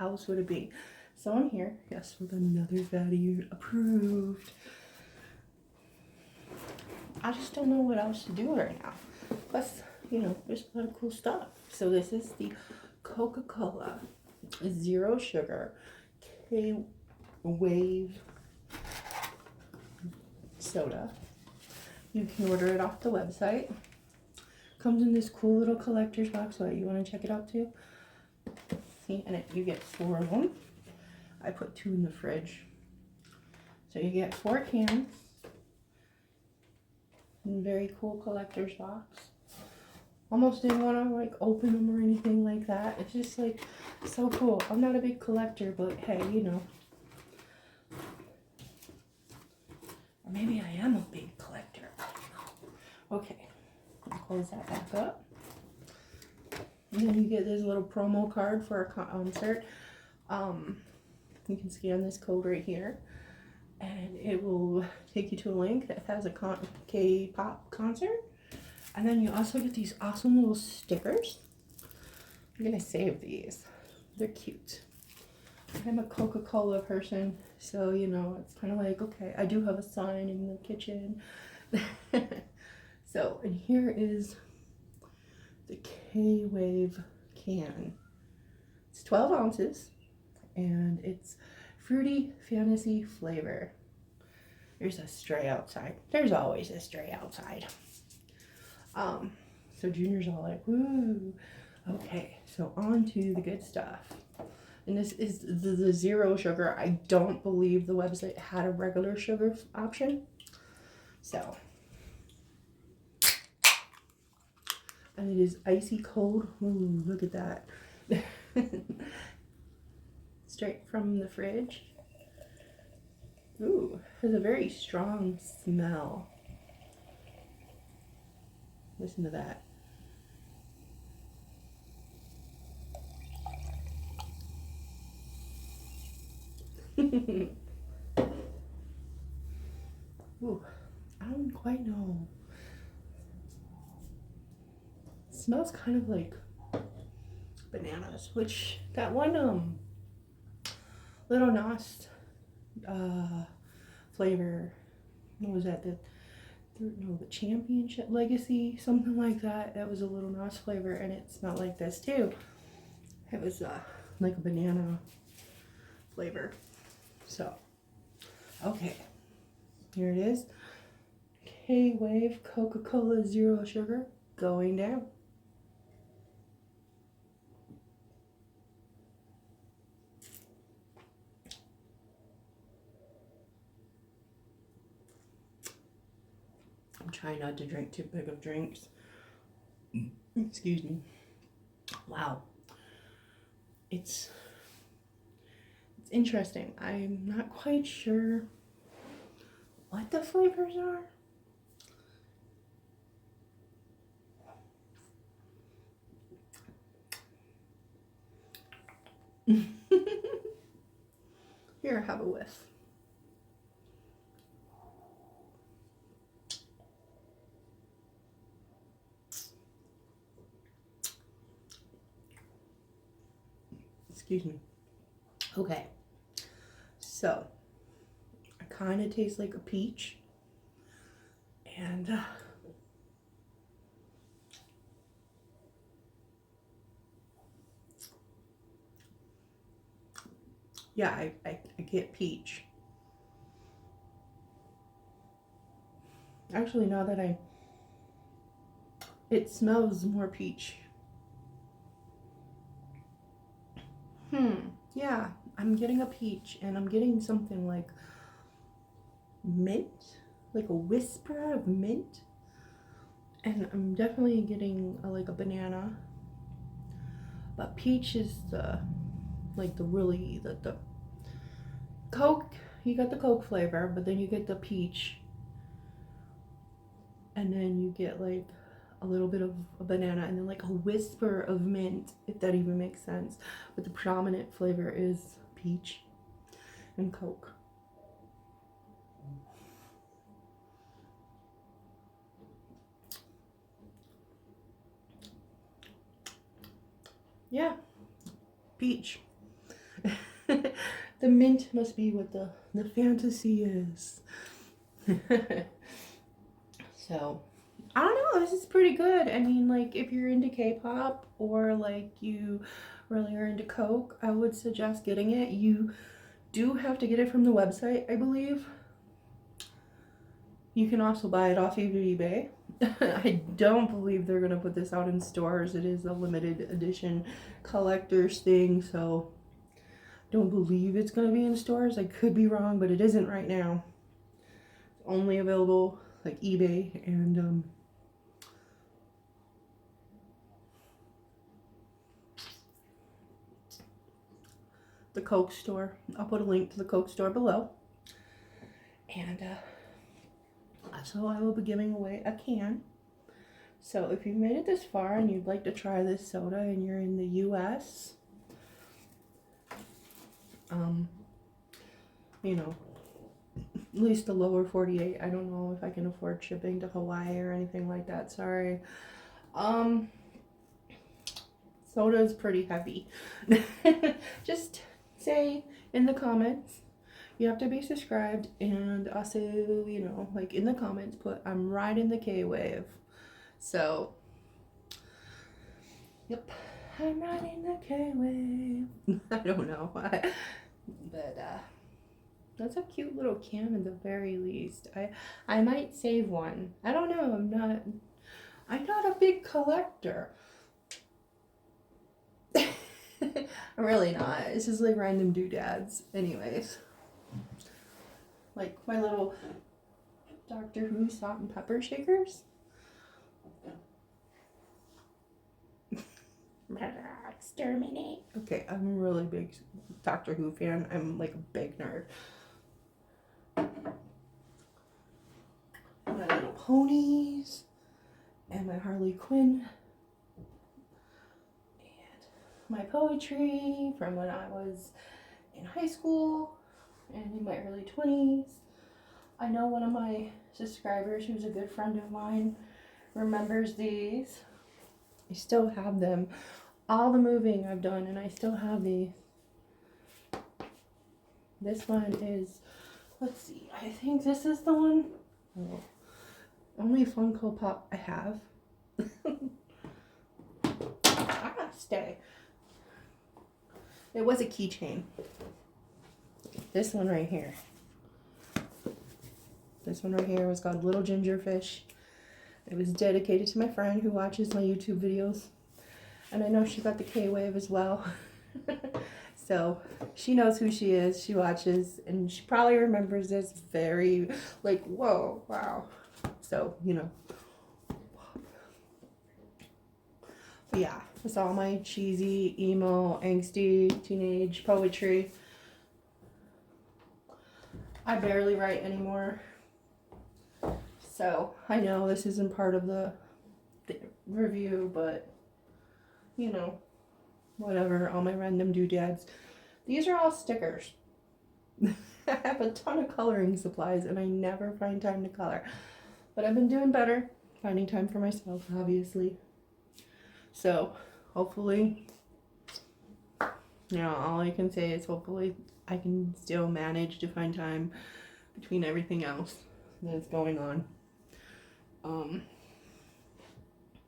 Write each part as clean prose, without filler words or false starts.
else would it be? So I'm here, yes, with another value approved. I just don't know what else to do right now. Plus, you know, there's a lot of cool stuff. So this is the Coca-Cola Zero Sugar K-Wave soda. You can order it off the website. Comes in this cool little collector's box. What, you want to check it out too? See, and you get 4 of them. I put 2 in the fridge. So you get 4 cans. Very cool collector's box. Almost didn't want to like open them or anything like that. It's just like so cool. I'm not a big collector, but hey, you know. Or maybe I am a big collector. I don't know. Okay, I'll close that back up. And then you get this little promo card for a concert. You can scan this code right here, and it will take you to a link that has a K-pop concert. And then you also get these awesome little stickers. I'm gonna save these. They're cute. I'm a Coca-Cola person, so you know, it's kind of like, okay, I do have a sign in the kitchen. So, and here is the KWave can. It's 12 ounces, and it's fruity fantasy flavor. There's a stray outside. There's always a stray outside. So Junior's all like, woo. Okay, so on to the good stuff. And this is the zero sugar. I don't believe the website had a regular sugar option. So, and it is icy cold. Ooh, look at that. Straight from the fridge. Ooh, has a very strong smell. Listen to that. Ooh, I don't quite know. It smells kind of like bananas, which that one Little Nos flavor, what was that? The championship legacy, something like that. That was a Little Nos flavor, and it smelled like this too. It was like a banana flavor. So, okay, here it is. K-Wave Coca-Cola Zero Sugar going down. I'm trying not to drink too big of drinks. Excuse me. Wow. It's interesting. I'm not quite sure what the flavors are. Here, have a whiff. Excuse me. Okay. So, it kind of tastes like a peach. And yeah, I get peach. Actually, now that it smells more peach. Yeah, I'm getting a peach, and I'm getting something like mint, like a whisper of mint. And I'm definitely getting like a banana. But peach is the Coke. You got the Coke flavor, but then you get the peach. And then you get like a little bit of a banana, and then like a whisper of mint, if that even makes sense. But the predominant flavor is peach and Coke. Yeah, peach. The mint must be what the fantasy is. So, I don't know, this is pretty good. I mean, like, if you're into K-pop or, like, you really are into Coke, I would suggest getting it. You do have to get it from the website, I believe. You can also buy it off of eBay. I don't believe they're going to put this out in stores. It is a limited edition collector's thing, so don't believe it's going to be in stores. I could be wrong, but it isn't right now. It's only available like eBay and the Coke store. I'll put a link to the Coke store below. And so I will be giving away a can. So if you've made it this far and you'd like to try this soda and you're in the US, you know, at least the lower 48. I don't know if I can afford shipping to Hawaii or anything like that. Sorry. Soda is pretty heavy. Just say in the comments. You have to be subscribed, and also, you know, like in the comments, put I'm riding the K-Wave. So, yep, I'm riding the K-Wave. I don't know why, but that's a cute little can at the very least. I might save one. I don't know. I'm not a big collector. I'm really not. It's just like random doodads. Anyways. Like my little Doctor Who salt and pepper shakers. Exterminate. Okay, I'm a really big Doctor Who fan. I'm like a big nerd. My little ponies and my Harley Quinn and my poetry from when I was in high school and in my early 20s. I know one of my subscribers, who's a good friend of mine, remembers these. I still have them. All the moving I've done, and I still have these. This one is, let's see, I think this is the one. Oh, only Funko Pop I have. Stay. It was a keychain. This one right here. This one right here was called Little Ginger Fish. It was dedicated to my friend who watches my YouTube videos. And I know she got the K-Wave as well. So she knows who she is. She watches and she probably remembers this very like, whoa, wow. So, you know. But yeah, it's all my cheesy, emo, angsty, teenage poetry. I barely write anymore. So I know this isn't part of the review, but you know, whatever, all my random doodads. These are all stickers. I have a ton of coloring supplies and I never find time to color. But I've been doing better, finding time for myself, obviously. So hopefully, you know, all I can say is hopefully I can still manage to find time between everything else that's going on.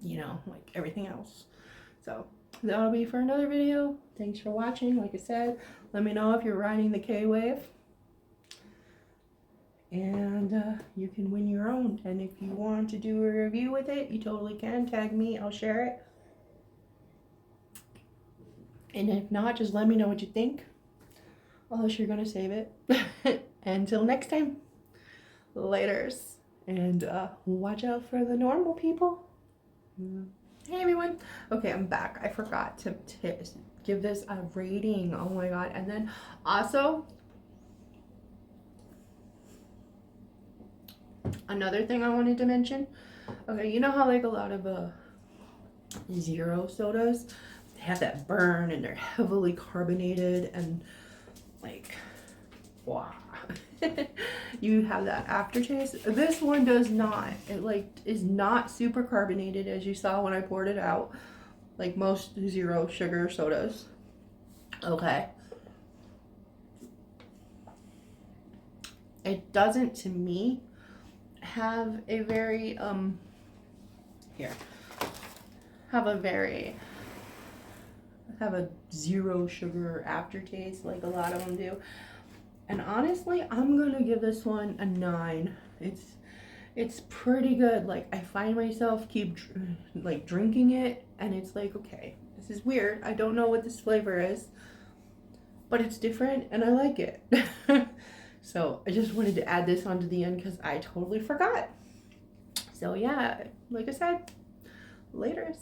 You know, like everything else. So that'll be for another video. Thanks for watching. Like I said, let me know if you're riding the K-Wave. And you can win your own. And if you want to do a review with it, you totally can. Tag me. I'll share it. And if not, just let me know what you think. Unless you're going to save it. Until next time. Laters. And watch out for the normal people. Hey everyone. Okay, I'm back. I forgot to give this a rating. Oh my god. And then also, another thing I wanted to mention. Okay, you know how like a lot of zero sodas, they have that burn and they're heavily carbonated and like, wow. You have that aftertaste. This one does not. It like is not super carbonated, as you saw when I poured it out, like most zero sugar sodas. Okay, It doesn't, to me, have a very, have a zero sugar aftertaste like a lot of them do. And honestly, I'm gonna give this one a 9. It's pretty good. Like, I find myself like drinking it, and it's like, okay, this is weird. I don't know what this flavor is, but it's different, and I like it. So I just wanted to add this onto the end because I totally forgot. So yeah, like I said, laters.